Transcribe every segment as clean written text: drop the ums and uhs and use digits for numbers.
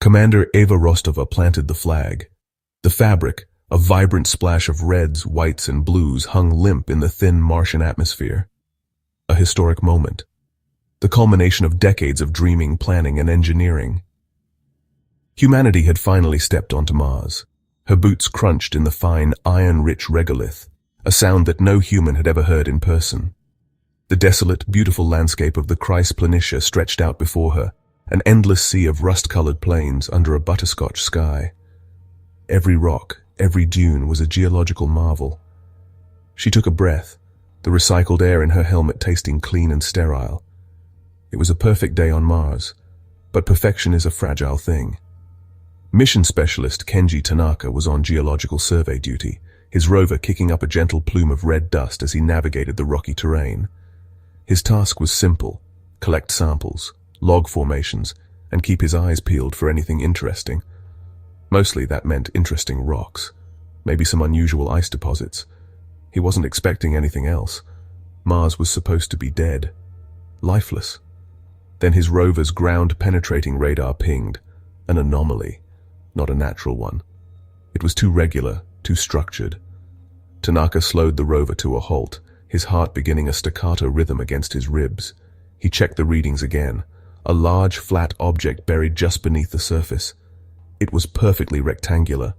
Commander Eva Rostova planted the flag. The fabric, a vibrant splash of reds, whites, and blues, hung limp in the thin Martian atmosphere. A historic moment. The culmination of decades of dreaming, planning, and engineering. Humanity had finally stepped onto Mars. Her boots crunched in the fine, iron-rich regolith, a sound that no human had ever heard in person. The desolate, beautiful landscape of the Chryse Planitia stretched out before her, an endless sea of rust-colored plains under a butterscotch sky. Every rock, every dune was a geological marvel. She took a breath, the recycled air in her helmet tasting clean and sterile. It was a perfect day on Mars, but perfection is a fragile thing. Mission Specialist Kenji Tanaka was on geological survey duty, his rover kicking up a gentle plume of red dust as he navigated the rocky terrain. His task was simple: collect samples, log formations, and keep his eyes peeled for anything interesting. Mostly that meant interesting rocks, maybe some unusual ice deposits. He wasn't expecting anything else. Mars was supposed to be dead, lifeless. Then his rover's ground-penetrating radar pinged. An anomaly, not a natural one. It was too regular, too structured. Tanaka slowed the rover to a halt, his heart beginning a staccato rhythm against his ribs. He checked the readings again. A large, flat object buried just beneath the surface. It was perfectly rectangular.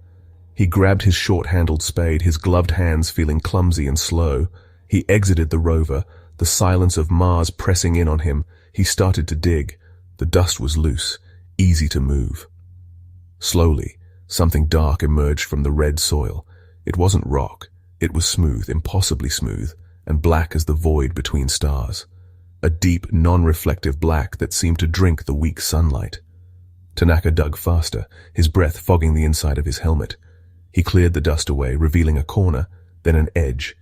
He grabbed his short-handled spade, his gloved hands feeling clumsy and slow. He exited the rover, the silence of Mars pressing in on him. He started to dig. The dust was loose, easy to move. Slowly, something dark emerged from the red soil. It wasn't rock. It was smooth, impossibly smooth, and black as the void between stars. A deep, non-reflective black that seemed to drink the weak sunlight. Tanaka dug faster, his breath fogging the inside of his helmet. He cleared the dust away, revealing a corner, then an edge.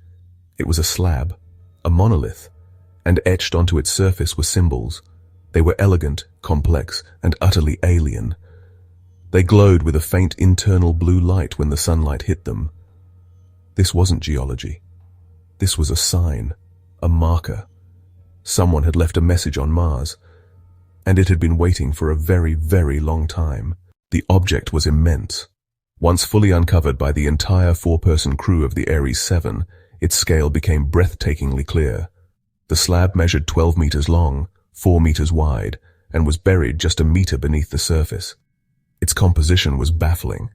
It was a slab, a monolith, and etched onto its surface were symbols. They were elegant, complex, and utterly alien. They glowed with a faint internal blue light when the sunlight hit them. This wasn't geology. This was a sign, a marker. Someone had left a message on Mars, and it had been waiting for a very, very long time. The object was immense. Once fully uncovered by the entire four-person crew of the Ares 7, its scale became breathtakingly clear. The slab measured 12 meters long, 4 meters wide, and was buried just a meter beneath the surface. Its composition was baffling.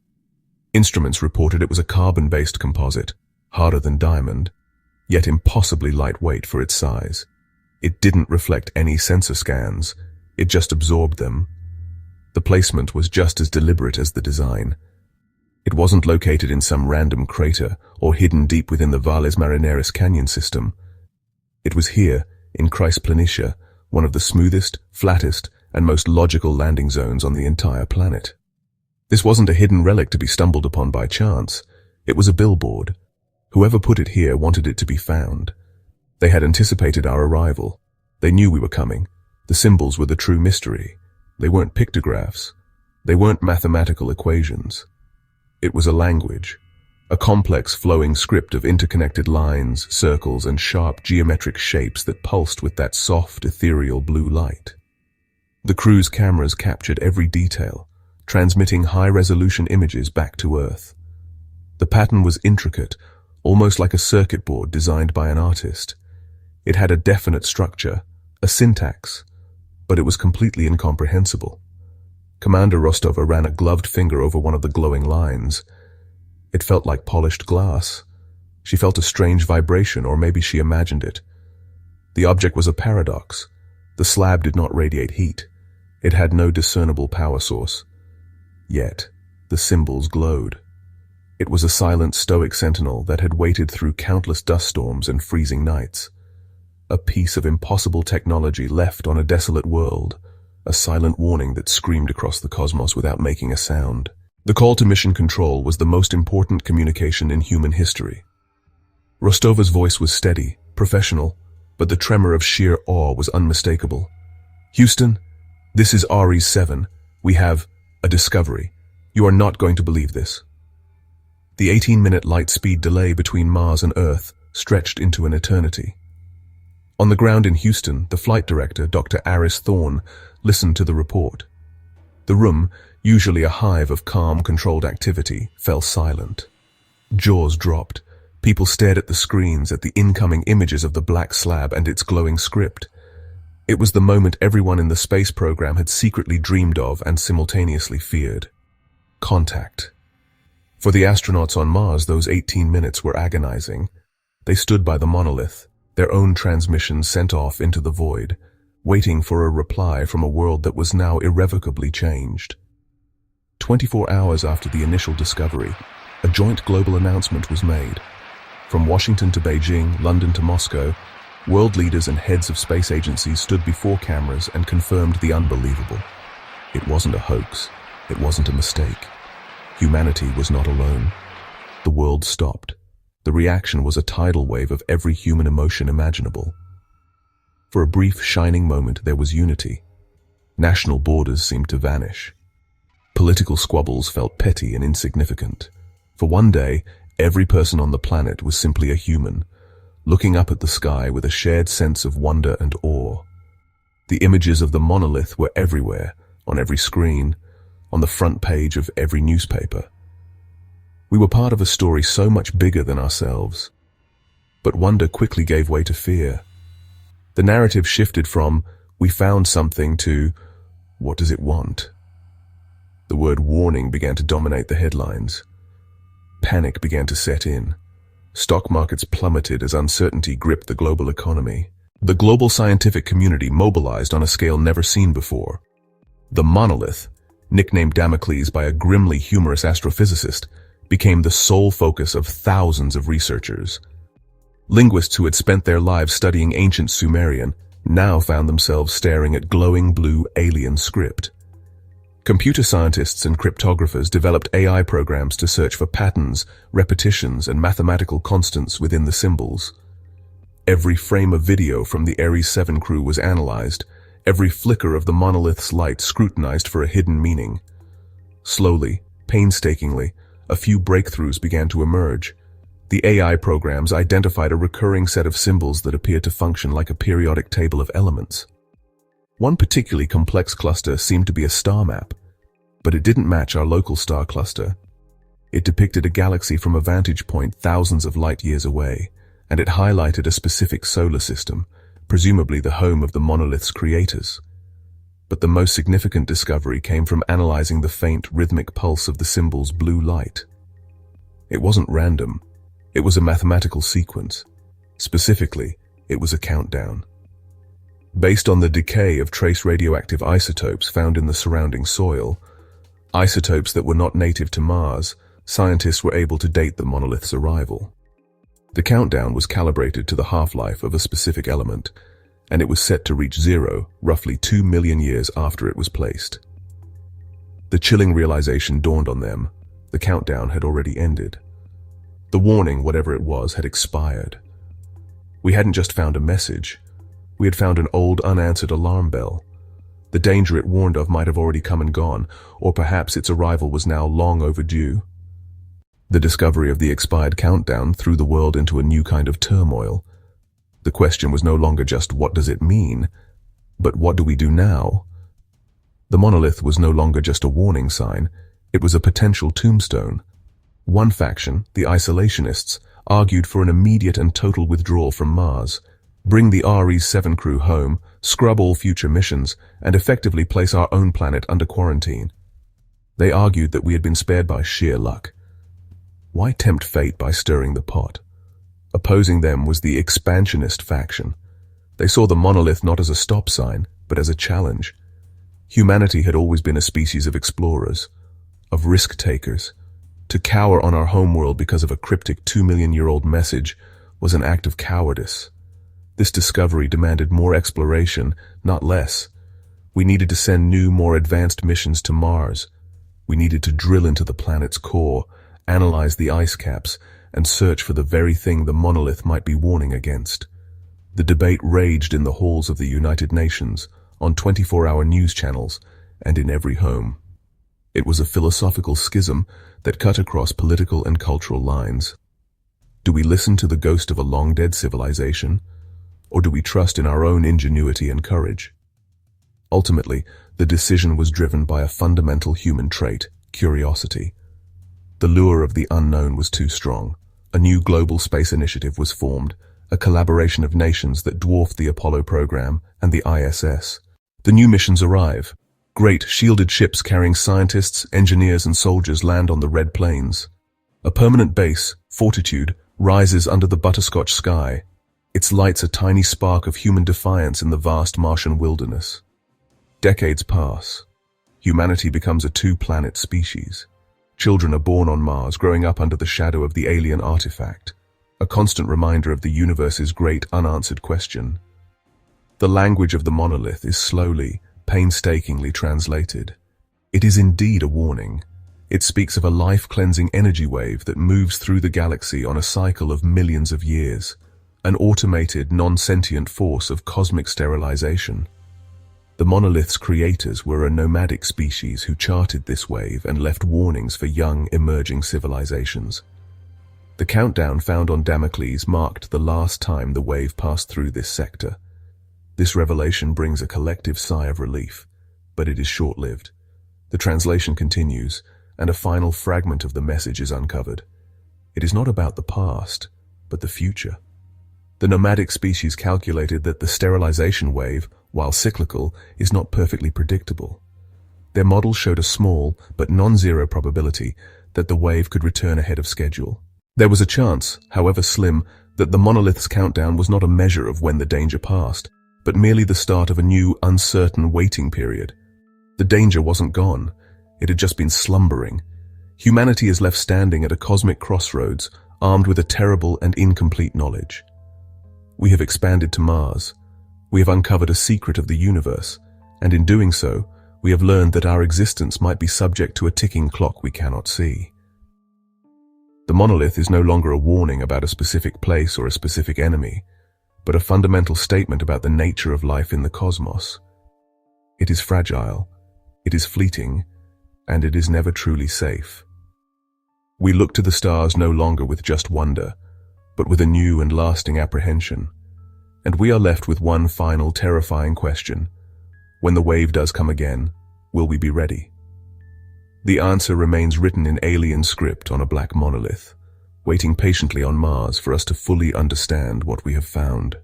Instruments reported it was a carbon-based composite, harder than diamond, yet impossibly lightweight for its size. It didn't reflect any sensor scans, it just absorbed them. The placement was just as deliberate as the design. It wasn't located in some random crater or hidden deep within the Valles Marineris canyon system. It was here, in Chryse Planitia, one of the smoothest, flattest, and most logical landing zones on the entire planet. This wasn't a hidden relic to be stumbled upon by chance. It was a billboard. Whoever put it here wanted it to be found. They had anticipated our arrival. They knew we were coming. The symbols were the true mystery. They weren't pictographs. They weren't mathematical equations. It was a language, a complex flowing script of interconnected lines, circles, and sharp geometric shapes that pulsed with that soft, ethereal blue light. The crew's cameras captured every detail, transmitting high-resolution images back to Earth. The pattern was intricate, almost like a circuit board designed by an artist. It had a definite structure, a syntax, but it was completely incomprehensible. Commander Rostova ran a gloved finger over one of the glowing lines. It felt like polished glass. She felt a strange vibration, or maybe she imagined it. The object was a paradox. The slab did not radiate heat. It had no discernible power source. Yet, the symbols glowed. It was a silent, stoic sentinel that had waited through countless dust storms and freezing nights. A piece of impossible technology left on a desolate world, a silent warning that screamed across the cosmos without making a sound. The call to mission control was the most important communication in human history. Rostova's voice was steady, professional, but the tremor of sheer awe was unmistakable. "Houston, this is Ares 7. We have a discovery. You are not going to believe this." The 18-minute light speed delay between Mars and Earth stretched into an eternity. On the ground in Houston, the flight director, Dr. Aris Thorne, listened to the report. The room, usually a hive of calm, controlled activity, fell silent. Jaws dropped. People stared at the screens, at the incoming images of the black slab and its glowing script. It was the moment everyone in the space program had secretly dreamed of and simultaneously feared. Contact. For the astronauts on Mars, those 18 minutes were agonizing. They stood by the monolith, their own transmissions sent off into the void, waiting for a reply from a world that was now irrevocably changed. 24 hours after the initial discovery, a joint global announcement was made. From Washington to Beijing, London to Moscow, world leaders and heads of space agencies stood before cameras and confirmed the unbelievable. It wasn't a hoax. It wasn't a mistake. Humanity was not alone. The world stopped. The reaction was a tidal wave of every human emotion imaginable. For a brief, shining moment, there was unity. National borders seemed to vanish. Political squabbles felt petty and insignificant. For one day, every person on the planet was simply a human, looking up at the sky with a shared sense of wonder and awe. The images of the monolith were everywhere, on every screen, on the front page of every newspaper. We were part of a story so much bigger than ourselves. But wonder quickly gave way to fear. The narrative shifted from, "We found something," to, "What does it want?" The word warning began to dominate the headlines. Panic began to set in. Stock markets plummeted as uncertainty gripped the global economy. The global scientific community mobilized on a scale never seen before. The monolith, nicknamed Damocles by a grimly humorous astrophysicist, became the sole focus of thousands of researchers. Linguists who had spent their lives studying ancient Sumerian now found themselves staring at glowing blue alien script. Computer scientists and cryptographers developed AI programs to search for patterns, repetitions, and mathematical constants within the symbols. Every frame of video from the Ares 7 crew was analyzed, every flicker of the monolith's light scrutinized for a hidden meaning. Slowly, painstakingly, a few breakthroughs began to emerge. The AI programs identified a recurring set of symbols that appeared to function like a periodic table of elements. One particularly complex cluster seemed to be a star map, but it didn't match our local star cluster. It depicted a galaxy from a vantage point thousands of light years away, and it highlighted a specific solar system, presumably the home of the monolith's creators. But the most significant discovery came from analyzing the faint, rhythmic pulse of the symbol's blue light. It wasn't random. It was a mathematical sequence. Specifically, it was a countdown. Based on the decay of trace radioactive isotopes found in the surrounding soil, isotopes that were not native to Mars, scientists were able to date the monolith's arrival. The countdown was calibrated to the half-life of a specific element, and it was set to reach zero roughly 2 million years after it was placed. The chilling realization dawned on them. The countdown had already ended. The warning, whatever it was, had expired. We hadn't just found a message. We had found an old, unanswered alarm bell. The danger it warned of might have already come and gone, or perhaps its arrival was now long overdue. The discovery of the expired countdown threw the world into a new kind of turmoil. The question was no longer just what does it mean, but what do we do now? The monolith was no longer just a warning sign, it was a potential tombstone. One faction, the isolationists, argued for an immediate and total withdrawal from Mars, bring the Ares 7 crew home, scrub all future missions, and effectively place our own planet under quarantine. They argued that we had been spared by sheer luck. Why tempt fate by stirring the pot? Opposing them was the expansionist faction. They saw the monolith not as a stop sign, but as a challenge. Humanity had always been a species of explorers, of risk-takers. To cower on our homeworld because of a cryptic 2-million-year-old message was an act of cowardice. This discovery demanded more exploration, not less. We needed to send new, more advanced missions to Mars. We needed to drill into the planet's core, analyze the ice caps, and search for the very thing the monolith might be warning against. The debate raged in the halls of the United Nations, on 24-hour news channels, and in every home. It was a philosophical schism that cut across political and cultural lines. Do we listen to the ghost of a long-dead civilization, or do we trust in our own ingenuity and courage? Ultimately, the decision was driven by a fundamental human trait, curiosity. The lure of the unknown was too strong. A new global space initiative was formed, a collaboration of nations that dwarfed the Apollo program and the ISS. The new missions arrive. Great, shielded ships carrying scientists, engineers, and soldiers land on the Red Plains. A permanent base, Fortitude, rises under the butterscotch sky. Its lights a tiny spark of human defiance in the vast Martian wilderness. Decades pass. Humanity becomes a two-planet species. Children are born on Mars, growing up under the shadow of the alien artifact, a constant reminder of the universe's great unanswered question. The language of the monolith is slowly, painstakingly translated. It is indeed a warning. It speaks of a life-cleansing energy wave that moves through the galaxy on a cycle of millions of years, an automated, non-sentient force of cosmic sterilization. The monolith's creators were a nomadic species who charted this wave and left warnings for young, emerging civilizations. The countdown found on Damocles marked the last time the wave passed through this sector. This revelation brings a collective sigh of relief, but it is short-lived. The translation continues, and a final fragment of the message is uncovered. It is not about the past, but the future. The nomadic species calculated that the sterilization wave, while cyclical, is not perfectly predictable. Their model showed a small, but non-zero probability that the wave could return ahead of schedule. There was a chance, however slim, that the monolith's countdown was not a measure of when the danger passed, but merely the start of a new, uncertain waiting period. The danger wasn't gone. It had just been slumbering. Humanity is left standing at a cosmic crossroads, armed with a terrible and incomplete knowledge. We have expanded to Mars. We have uncovered a secret of the universe, and in doing so, we have learned that our existence might be subject to a ticking clock we cannot see. The monolith is no longer a warning about a specific place or a specific enemy, but a fundamental statement about the nature of life in the cosmos. It is fragile, it is fleeting, and it is never truly safe. We look to the stars no longer with just wonder, but with a new and lasting apprehension. And we are left with one final terrifying question. When the wave does come again, will we be ready? The answer remains written in alien script on a black monolith, waiting patiently on Mars for us to fully understand what we have found.